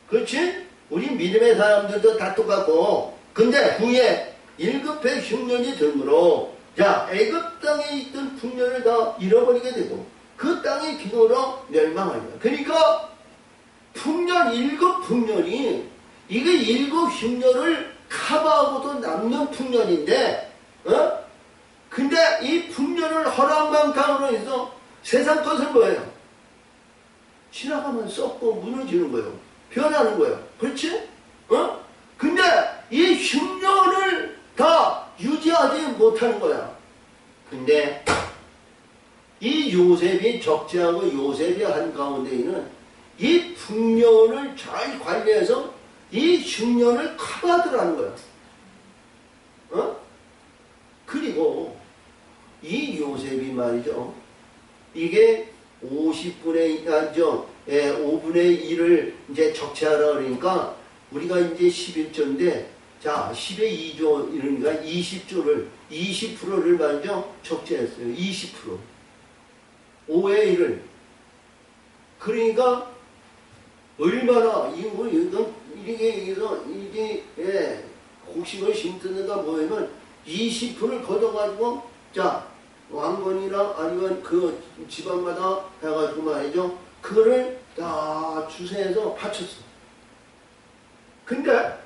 그렇지? 우리 믿음의 사람들도 다 똑같고, 근데 후에 1급의 흉년이 들므로, 자, 애굽 땅에 있던 풍년을 다 잃어버리게 되고, 그 땅이 기도로 멸망하리라. 그러니까, 풍년, 1급 풍년이, 이게 1급 흉년을 커버하고도 남는 풍년인데, 근데 이 풍년을 허락만큼으로 해서 세상 것은 뭐예요? 지나가면 썩고 무너지는 거예요. 변하는 거예요. 그렇지? 근데 이 흉년을 다 유지하지 못하는 거야. 근데 이 요셉이 적재하고 요셉이 한 가운데에는 이 풍년을 잘 관리해서 이 흉년을 커버하더라는 거야. 그리고 이 요셉이 말이죠. 이게 50분의 5분의 1을 이제 적재하라 그러니까 우리가 이제 11조인데 자 10의 2조 이러니까 20조를 20%를 말이죠 적재했어요. 20% 5의 1을 그러니까 얼마나 이게 곡식을 심드는가 보면 20%를 걷어가지고 자 왕건이나 아니면 그 지방마다 해가지고 말이죠 그거를 다 주세해서 바쳤어. 근데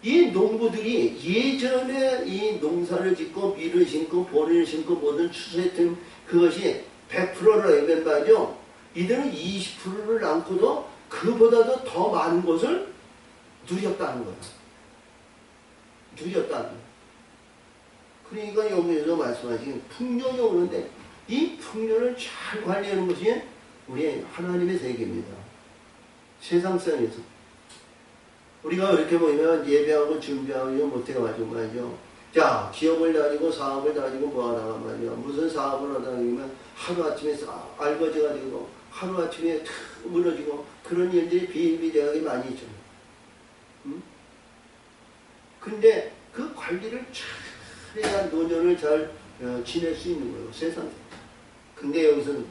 이 농부들이 예전에 이 농사를 짓고 밀을 심고 보리를 심고 모든 추수했던 그것이 100%를 하면 말이죠 이들은 20%를 남고도 그보다도 더 많은 것을 누렸다는 거야. 누렸다는 거야. 그러니까 여기에서 말씀하신 풍년이 오는데 이 풍년을 잘 관리하는 것이 우리 하나님의 세계입니다. 세상상에서 우리가 이렇게 보면 예배하고 준비하고 못해가지고 말이죠. 자 기업을 다니고 사업을 다니고 뭐하다가 말이야 무슨 사업을 하다 보면 하루아침에 알거지가 되고 하루아침에 탁 무너지고 그런 일들이 비일비재하게 많이 있죠. 근데 그 관리를 잘 해야 노년을 잘 지낼 수 있는 거예요. 세상에. 근데 여기서는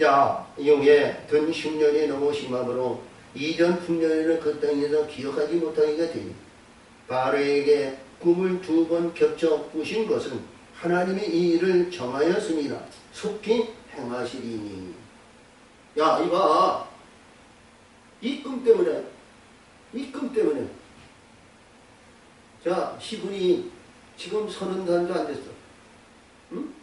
야 이용에 든 흉년이 너무 심함으로 이전 풍년에는 그 땅에서 기억하지 못하게 되니 바로에게 꿈을 2번 겹쳐 꾸신 것은 하나님이 이 일을 정하였으니라 속히 행하시리니. 야 이봐 이 꿈 때문에 자 시분이 지금 30살도 안 됐어. 응?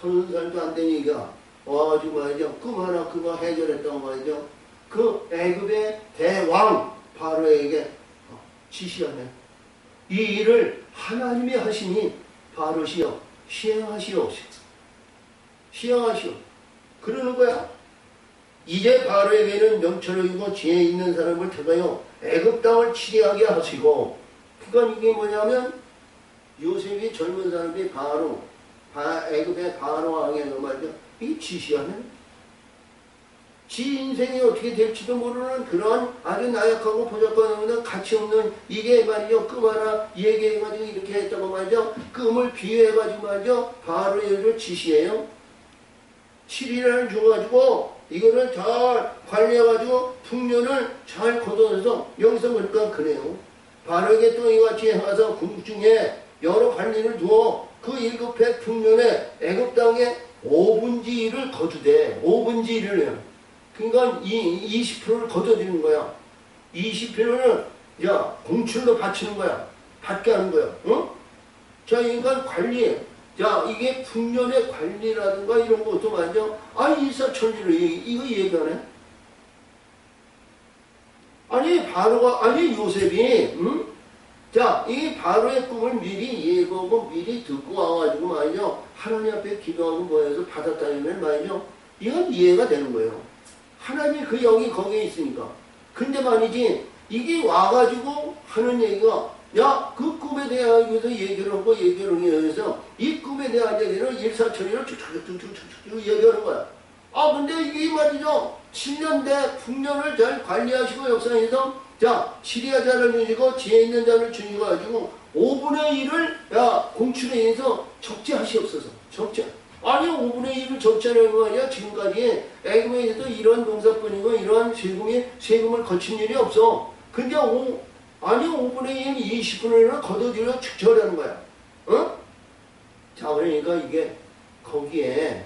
30살도 안 된 얘기가 와가지고 말이죠 꿈 하나 그거 해결했다고 말이죠 그 애굽의 대왕 바로에게 지시하네. 이 일을 하나님이 하시니 바로시여 시행하시옵소서. 시행하시오. 그러는 거야. 이제 바로에게는 명철이고 지혜 있는 사람을 택하여 애굽 땅을 치리하게 하시고 그러니까 이게 뭐냐면 요셉이 젊은 사람이 애굽의 바로 왕에서 말이죠 이게 지시하네. 지 인생이 어떻게 될지도 모르는 그런 아주 나약하고 보잘것없는 가치 없는 이게 말이죠 꿈 하나 얘기해가지고 이렇게 했다고 말이죠 꿈을 비유해가지고 말이죠 바로를 지시해요. 7일을 줘가지고 이거를 잘 관리해가지고 풍년을 잘 거둬서 여기서 보니까 그래요. 바로에게 또 이같이 행하사 궁중에 여러 관리를 두어 그 1급의 풍년에 애굽 땅에 5분의 1을 거두되 5분의 1을 해요. 그러니까 이 20%를 거둬들이는 거야. 20%는 야 공출로 바치는 거야. 받게 하는 거야. 자 인간 관리. 자 이게 풍년의 관리라든가 이런 것도 말이죠. 일사천리로 이거 얘기하네. 아니 요셉이 자 이 바로의 꿈을 미리 예고하고 미리 듣고 와가지고 말이죠 하나님 앞에 기도하고 뭐해서 받았다면 말이죠 이건 이해가 되는 거예요. 하나님이 그 영이 거기에 있으니까. 근데 말이지 이게 와가지고 하는 얘기가 야 그 꿈에 대해서 얘기를 하고 얘기를 해서 이 꿈에 대한 얘기를 일사천리로 쭉쭉쭉쭉쭉 얘기하는 거야. 근데 이게 말이죠 7년 대 풍년을 잘 관리하시고 역사에서 자 지리야 자를 주시고 지혜 있는 자를 주시고 가지고 5분의 1을 야 공출에 의해서 적재하시옵소서. 적재. 아니 5분의 1을 적재하는 거 아니야. 지금까지 애굽에서도 이런 농사뿐이고 이러한 세금을 거친 일이 없어. 근데 아니 5분의 1, 20분의 1을 거둬들여 축제하려는 거야. 어? 자, 그러니까 이게 거기에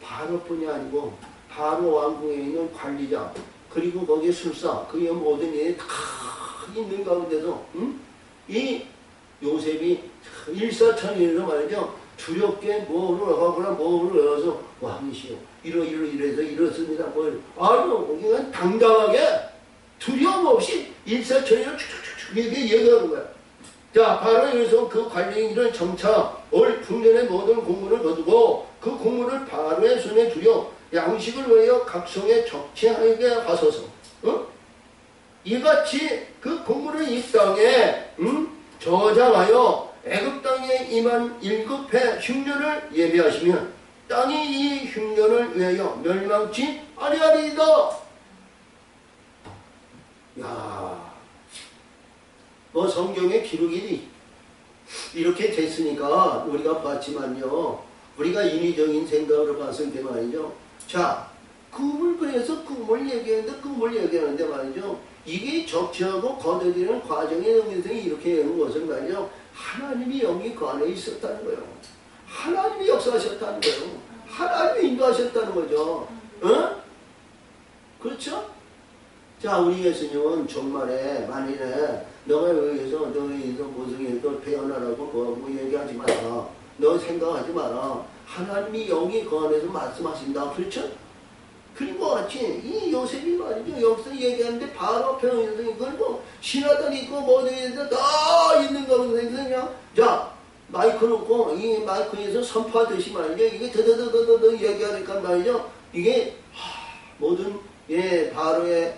바로뿐이 아니고 바로 왕궁에 있는 관리자 그리고 거기에 술사 그게 모든 일이 다 있는 가운데서 이 요셉이 일사천리에서 말이죠. 두렵게 뭐를 하거나 뭐를 외워서 왕이시여 이래서 이렇습니다. 아니요 그냥 당당하게 두려움 없이 일사천리로 축축축축 얘기하는 거야. 자, 바로 여기서 그 관리인들은 점차 올 풍년의 모든 공물을 거두고 그 공물을 바로의 손에 두려 양식을 위하여 각성에 적치하게 하소서. 이같이 그 공물을 이 땅에 저장하여 애굽 땅에 임한 7해 흉년을 예비하시면 땅이 이 흉년을 위하여 멸망치 아니하리이다. 야, 뭐 성경의 기록이 이렇게 됐으니까 우리가 봤지만요. 우리가 인위적인 생각으로 봤을 때 말이죠. 자, 꿈을 그래서 꿈을 얘기하는데 말이죠. 이게 적치하고 거둬들이는 과정의 영역성이 이렇게 되는 것은 말이죠. 하나님이 영이 그 안에 있었다는 거예요. 하나님이 역사하셨다는 거예요. 하나님이 인도하셨다는 거죠. 어? 그렇죠? 자, 우리 예수님은 정말에 만일에 너가 여기서 모성에서 태어나라고 뭐 얘기하지 마라. 너 생각하지 마라. 하나님이 영이 그 안에서 말씀하신다. 그렇죠? 그리고 같이 이 요셉이 말이죠. 여기서 얘기하는데 바로 평에서 이걸 뭐 신하들 있고 뭐든지 다 있는 거거든요. 그냥 자 마이크 놓고 이 마이크에서 선포하듯이 말이죠. 이게 더더더더더 얘기하니까 말이죠. 이게 모든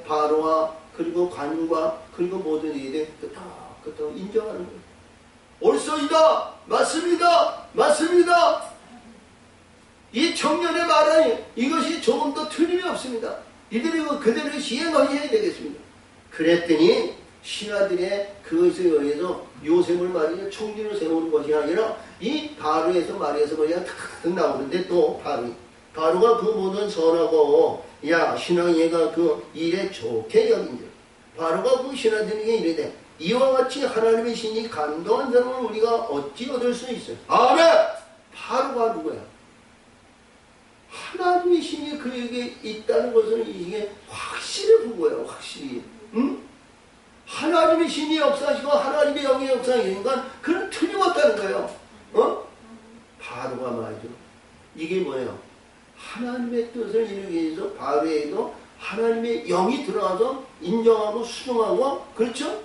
바로와 그리고 관과 그리고 모든 일에 끄떡끄떡 인정하는 거예요. 옳소이다. 맞습니다. 이 청년의 말은 이것이 조금 더 틀림이 없습니다. 이들이 그대로 시행하셔야 되겠습니다. 그랬더니 신하들의 그것에 의해서 요셉을 말이죠. 총리로 세우는 것이 아니라 이 바로에서 말해서 그냥 탁 나오는데 또 바로가 그 모든 선하고 신하 얘가 그 일에 좋게 여긴 줄 바로가 그 신하들에게 이르되 이와 같이 하나님의 신이 감동한 사람을 우리가 어찌 얻을 수 있어요? 아멘! 바로가 누구야? 하나님의 신이 그에게 있다는 것은 이게 확실히 본 거예요. 확실히. 응? 하나님의 신이 역사하시고 하나님의 영의 역사이니까 그는 틀림없다는 거예요. 바로가 말이죠. 이게 뭐예요? 하나님의 뜻을 이루기 위해서 바로에도 하나님의 영이 들어가서 인정하고 수용하고 그렇죠?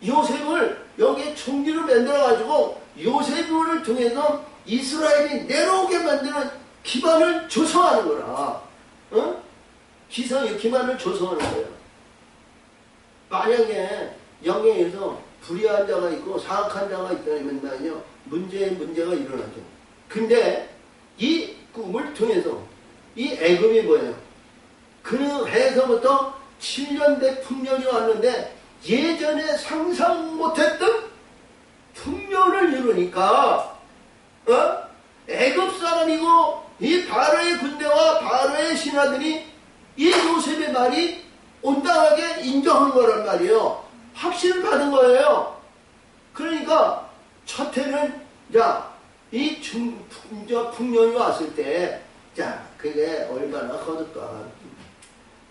요셉을 여기에 총리로 만들어가지고 요셉을 통해서 이스라엘이 내려오게 만드는 기반을 조성하는 거라. 기상의 기반을 조성하는 거예요. 만약에 영예에서 불의한 자가 있고 사악한 자가 있다면 말이죠. 문제가 일어나죠. 근데 이 꿈을 통해서 이 애굽이 뭐예요? 그 해서부터 7년대 풍년이 왔는데 예전에 상상 못했던 풍년을 이루니까 애굽 사람이고 이 바로의 군대와 바로의 신하들이 이 요셉의 말이 온당하게 인정한 거란 말이에요. 확신을 받은 거예요. 그러니까 첫 해는 이 풍년이 왔을 때 그게 얼마나 거둘까.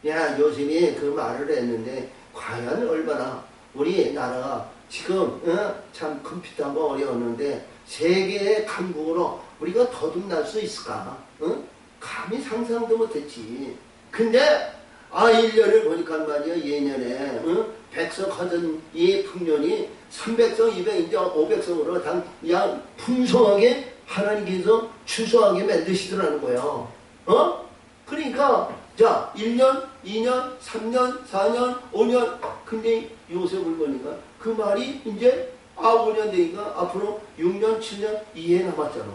요셉이 그 말을 했는데 과연 얼마나 우리나라가 지금 참 컴퓨터가 어려웠는데 세계의 강국으로 우리가 거듭날 수 있을까? 감히 상상도 못했지. 근데 1년을 보니까 말이야. 예년에 백석하던 이 풍년이 300성, 200, 이제 500성으로 그냥 풍성하게 하나님께서 추수하게 만드시더라는 거예요. 그러니까 1년, 2년, 3년, 4년, 5년. 근데 요셉을 보니까 그 말이 이제 5년 되니까 앞으로 6년, 7년, 2해 남았잖아.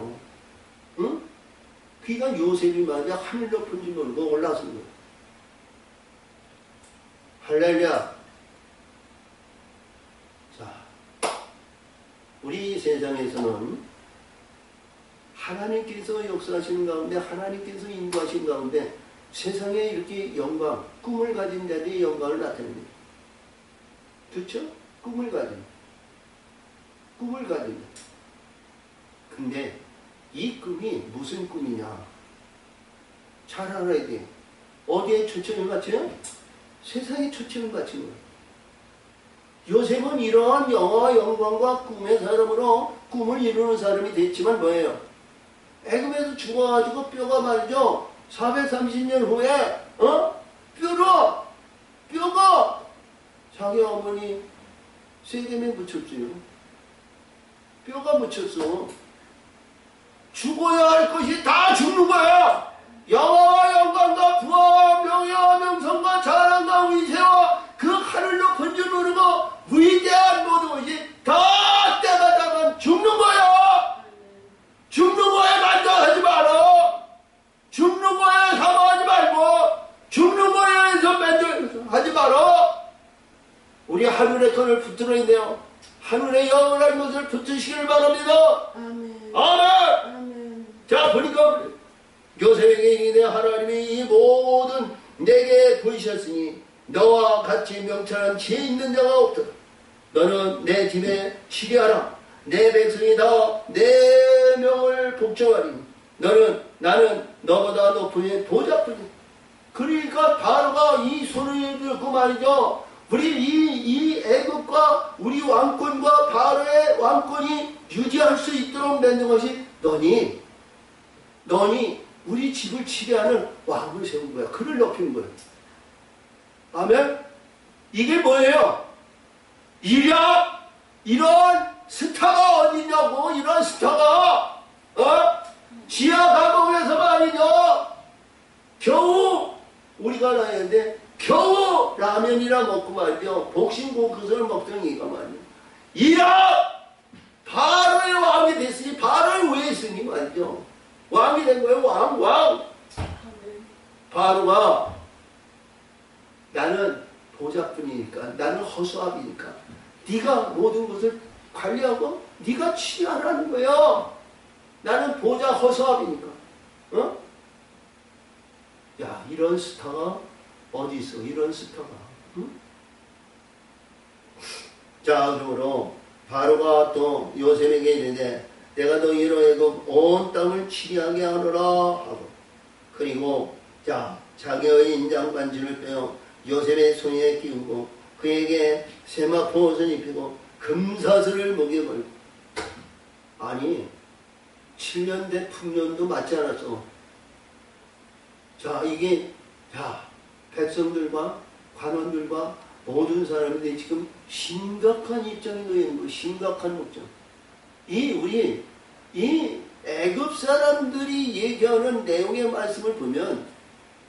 응? 그러니까 요셉이 말이야 하늘 높은 줄 모르고 올라왔습니다. 할렐루야. 자, 우리 세상에서는 하나님께서 역사하시는 가운데 하나님께서 인도하시는 가운데 세상에 이렇게 영광, 꿈을 가진 자들의 영광을 나타냅니다. 그렇죠? 꿈을 가진. 꿈을 가진. 근데 이 꿈이 무슨 꿈이냐? 잘 알아야 돼. 어디에 초점을 맞춰요? 세상에 초점을 맞춘 거예요. 요셉은 이러한 영화와 영광과 꿈의 사람으로 꿈을 이루는 사람이 됐지만 뭐예요? 애굽에서 죽어가지고 뼈가 말이죠. 430년 후에 뼈가 자기 어머니 세겜에 묻혔어요. 뼈가 묻혔어. 죽어야 할 것이 다 죽는 거야. 영화와 영광과 부하와 명예와 명성과 자랑과 위세와 그 하늘로 번져오르고 위대한 모든 것이 다 때가 되면 죽는 거야. 죽는 거에 만족하지 마라. 죽는 거에 사모하지 말고 죽는 거에서 만족하지 마라. 우리 하늘의 것을 붙들어 있네요. 하늘의 영원한 것을 붙드시기를 바랍니다. 아멘. 아멘. 아멘. 자, 보니까 요셉에게 이르되 하나님이 이 모든 내게 보이셨으니 너와 같이 명철한 지혜 있는 자가 없도다. 너는 내 집에 치리하라. 내 백성이 다 내 명을 복종하리니 나는 너보다 높으니 보좌뿐이다. 그러니까 바로가 이 소리를 듣고 말이죠. 우리 이 애국과 우리 왕권과 바로의 왕권이 유지할 수 있도록 만든 것이 너니 우리 집을 치리하는 왕을 세운 거야. 그를 높인 거야. 아멘? 이게 뭐예요? 이런 스타가 어디냐고, 이런 스타가, 지하 감옥에서가 아니냐? 겨우, 우리가 나였는데, 겨우 라면이나 먹고 말이죠. 복싱고 그것을 먹던 이가 말이죠. 바로의 왕이 됐으니, 바로의 왜 했으니 말이죠. 왕이 된 거예요, 왕. 바로가, 나는 보좌뿐이니까, 나는 허수아비니까, 네가 모든 것을 관리하고 네가 치리하라는 거야. 나는 보좌 허수아비니까. 야, 이런 스타가 어디 있어? 이런 스타가. 자, 그러므로 바로가 또 요셉에게 이르되 내가 너희로 하여금 온 땅을 치리하게 하노라 하고, 그리고 자, 자기의 인장 반지를 빼어 요셉의 손에 끼우고 그에게 세마포 옷을 입히고 금사슬을 목에 걸고. 아니 7년 된 풍년도 맞지 않았어. 자, 이게 백성들과 관원들과 모든 사람들이 지금 심각한 입장에 놓여 있는 거, 심각한 목적. 이 애굽 사람들이 얘기하는 내용의 말씀을 보면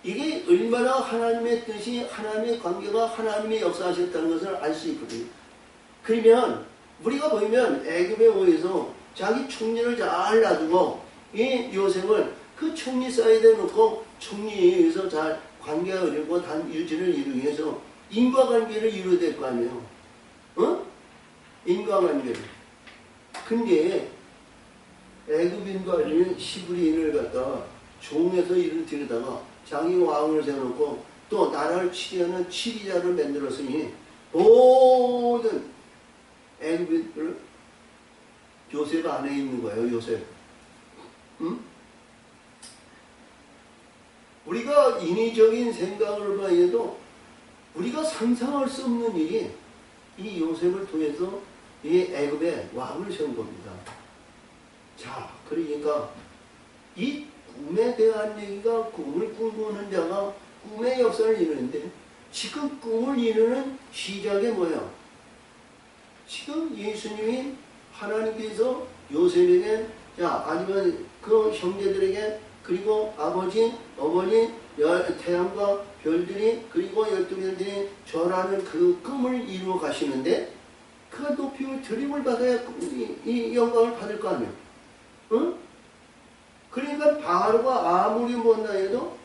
이게 얼마나 하나님의 뜻이, 하나님의 관계가 하나님의 역사하셨다는 것을 알 수 있거든요. 그러면 우리가 보면 애굽에 의해서 자기 총리를 잘 놔두고 이 요셉을 그 총리 사이드에 놓고 총리에 의해서 잘 관계가 이루고 유지를 이루기 위해서 인과관계를 이루어야 될 거 아니에요. 인과관계를. 근데 애굽인과 시브리인을 갖다가 종에서 일을 들여다가 자기 왕을 세워놓고 또 나라를 치리하는 치리자를 만들었으니 모든 애굽인을 요셉 안에 있는 거예요. 요셉. 우리가 인위적인 생각을 봐도 우리가 상상할 수 없는 일이 이 요셉을 통해서 이 애굽의 왕을 세운 겁니다. 자, 그러니까 이 꿈에 대한 얘기가, 꿈을 꾸는 자가 꿈의 역사를 이루는데 지금 꿈을 이루는 시작이 뭐야? 지금 예수님이 하나님께서 요셉에게, 아니면 그 형제들에게, 그리고 아버지, 어머니, 태양과 별들이, 그리고 12별들이 절하는 그 꿈을 이루어 가시는데 그 높임을 드림을 받아야 이 영광을 받을 거 아니에요. 그러니까 바로가 아무리 못나 해도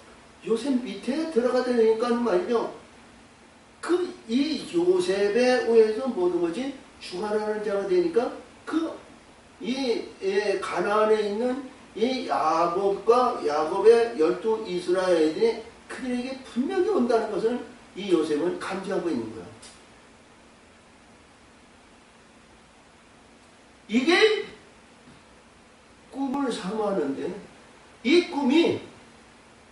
요셉 밑에 들어가다 보니까 말이죠. 이 요셉에 의해서 모든 것이 주관하는 자가 되니까 가나안에 있는 이 야곱의 12 이스라엘이 그들에게 분명히 온다는 것을 이 요셉은 감지하고 있는 거야. 이게 꿈을 사모하는데 이 꿈이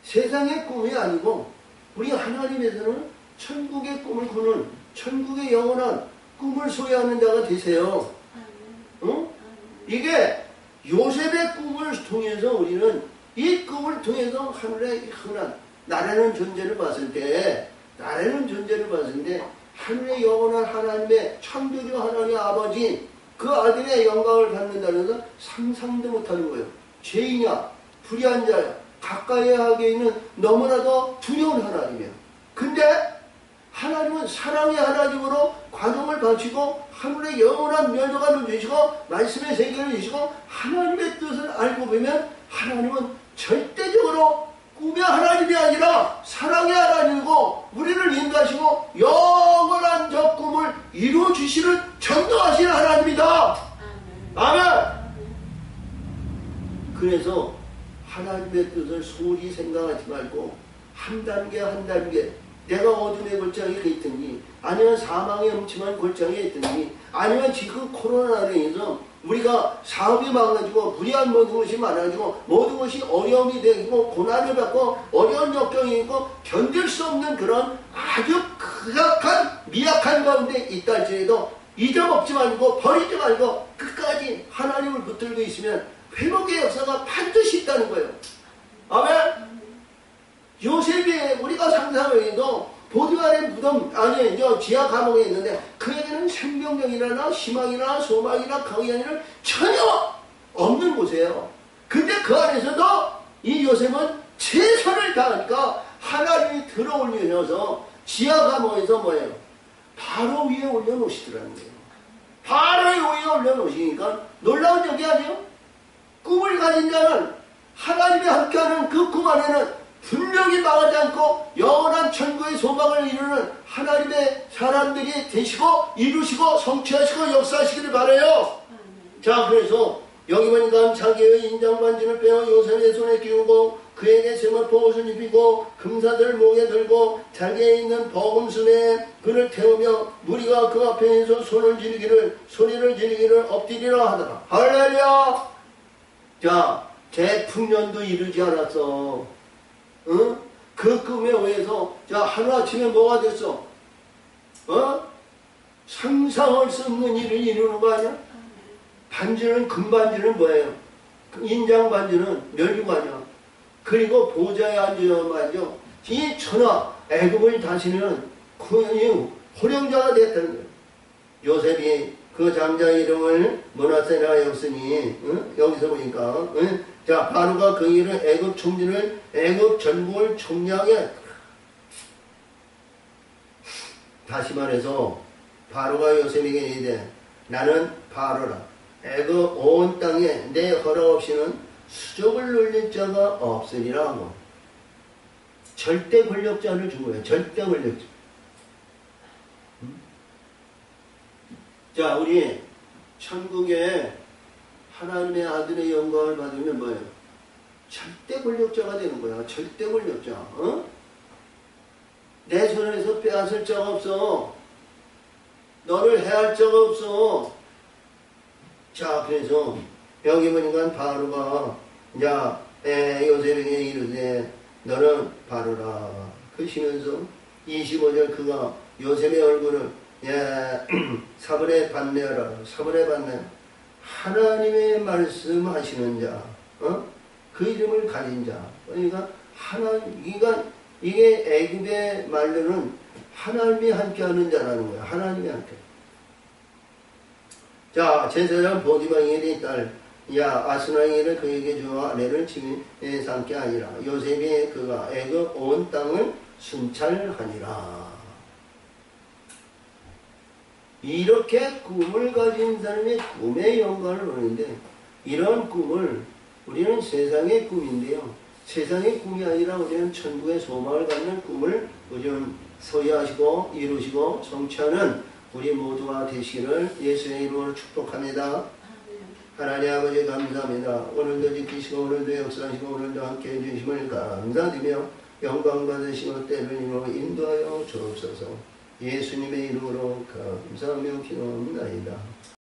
세상의 꿈이 아니고 우리 하나님에서는 천국의 꿈을 꾸는 천국의 영원한 꿈을 소유하는 자가 되세요. 응? 이게 요셉의 꿈을 통해서 우리는 이 꿈을 통해서 하늘의 흔한 나라는 존재를 봤을 때 하늘의 영원한 하나님의 창조주 하나님의 아버지 그 아들의 영광을 갖는다는 것은 상상도 못하는 거예요. 죄이냐 불의한 자야 가까이 하게 있는 너무나도 두려운 하나님이에요. 근데 하나님은 사랑의 하나님으로 과정을 바치고 하늘의 영원한 면도관을 주시고 말씀의 세계를 주시고 하나님의 뜻을 알고 보면 하나님은 절대적으로 꿈의 하나님이 아니라 사랑의 하나님이고 우리를 인도하시고 영원한 저 꿈을 이루어주시는 전도하시는 하나님이다. 아멘. 그래서 하나님의 뜻을 소홀히 생각하지 말고 한 단계 한 단계 내가 어둠의 골짜기에 있든지 아니면 사망의 음침한 골짜기에 있든지 아니면 지금 코로나로 인해서 우리가 사업이 망가지고 불의한 모든 것이 많아지고 모든 것이 어려움이 되고 고난을 받고 어려운 역경이 있고 견딜 수 없는 그런 아주 극악한 미약한 가운데 있다 할지라도 잊어먹지 말고 버리지 말고 끝까지 하나님을 붙들고 있으면 회복의 역사가 반드시 있다는 거예요. 아멘. 요셉이 우리가 상상해도 보디발의 무덤 안에 지하 감옥에 있는데 그에게는 생명력이나 희망이나 소망이나 강연이나 전혀 없는 곳이에요. 근데 그 안에서도 이 요셉은 최선을 다하니까 하나님이 들어올려서 지하 감옥에서 뭐예요? 바로 위에 올려놓으시더라는 거예요. 바로 위에 올려놓으시니까 놀라운 적이 아니에요? 꿈을 가진 자는 하나님이 함께하는 그 꿈 안에는 분명히 망하지 않고 영원한 천국의 소망을 이루는 하나님의 사람들이 되시고 이루시고 성취하시고 역사하시기를 바라요. 자, 그래서 여기 보니까 자기의 인장반지를 빼어 요셉의 손에 끼우고 그에게 세마포 옷을 입히고 금사들을 목에 들고 자기에 있는 버금순에 그를 태우며 무리가 그 앞에서 소리를 지르기를 엎드리라 하더라. 할렐루야. 자, 재풍년도 이르지 않았어. 응? 그 꿈에 의해서 자 하루아침에 뭐가 됐어? 상상할 수 없는 일을 이루는 거 아니야? 반지는 금반지는 뭐예요? 인장반지는 멸류관이야. 그리고 보좌에 앉아가지고 이 천하 애굽을 다스리는 그 호령자가 됐다는 거예요. 요셉이 그 장자의 이름을 므낫세라 였으니 여기서 보니까 자 바로가 그 일을 애굽 총리를 애굽 전국을 총량해. 다시 말해서 바로가 요셉에게 이르되 나는 바로라 애굽 온 땅에 내 허락 없이는 수족을 놀릴 자가 없으리라 하고 절대 권력자를 준 거예요. 절대 권력자. 자, 우리 천국에 하나님의 아들의 영광을 받으면 뭐예요? 절대 권력자가 되는 거야. 절대 권력자. 내 손에서 빼앗을 자가 없어. 너를 해할 자가 없어. 자, 그래서 여기 보니까 바로가 요셉에게 이르되 너는 바로라. 그러시면서 25절 그가 요셉의 얼굴을 사번에 받내어라. 사번에 받내. 하나님의 말씀하시는 자, 그 이름을 가진 자. 그러니까 이게 애굽의 말로는 하나님이 함께하는 자라는 거야. 하나님이 함께. 자, 제사장 보디발의 딸 아스나이를 그에게 주어 아내를 짐에 삼게 하니라. 요셉이 그가 애굽 온 땅을 순찰하니라. 이렇게 꿈을 가진 사람의 꿈의 영광을 보는데 이런 꿈을 우리는 세상의 꿈인데요. 세상의 꿈이 아니라 우리는 천국의 소망을 갖는 꿈을 우리는 소유하시고 이루시고 성취하는 우리 모두가 되시기를 예수의 이름으로 축복합니다. 하나님 아버지 감사합니다. 오늘도 지키시고 오늘도 역사하시고 오늘도 함께 해주심을 감사드리며 영광 받으시고 때를 이루어 인도하여 주옵소서. 예수님의 이름으로 감사하며 기도합니다.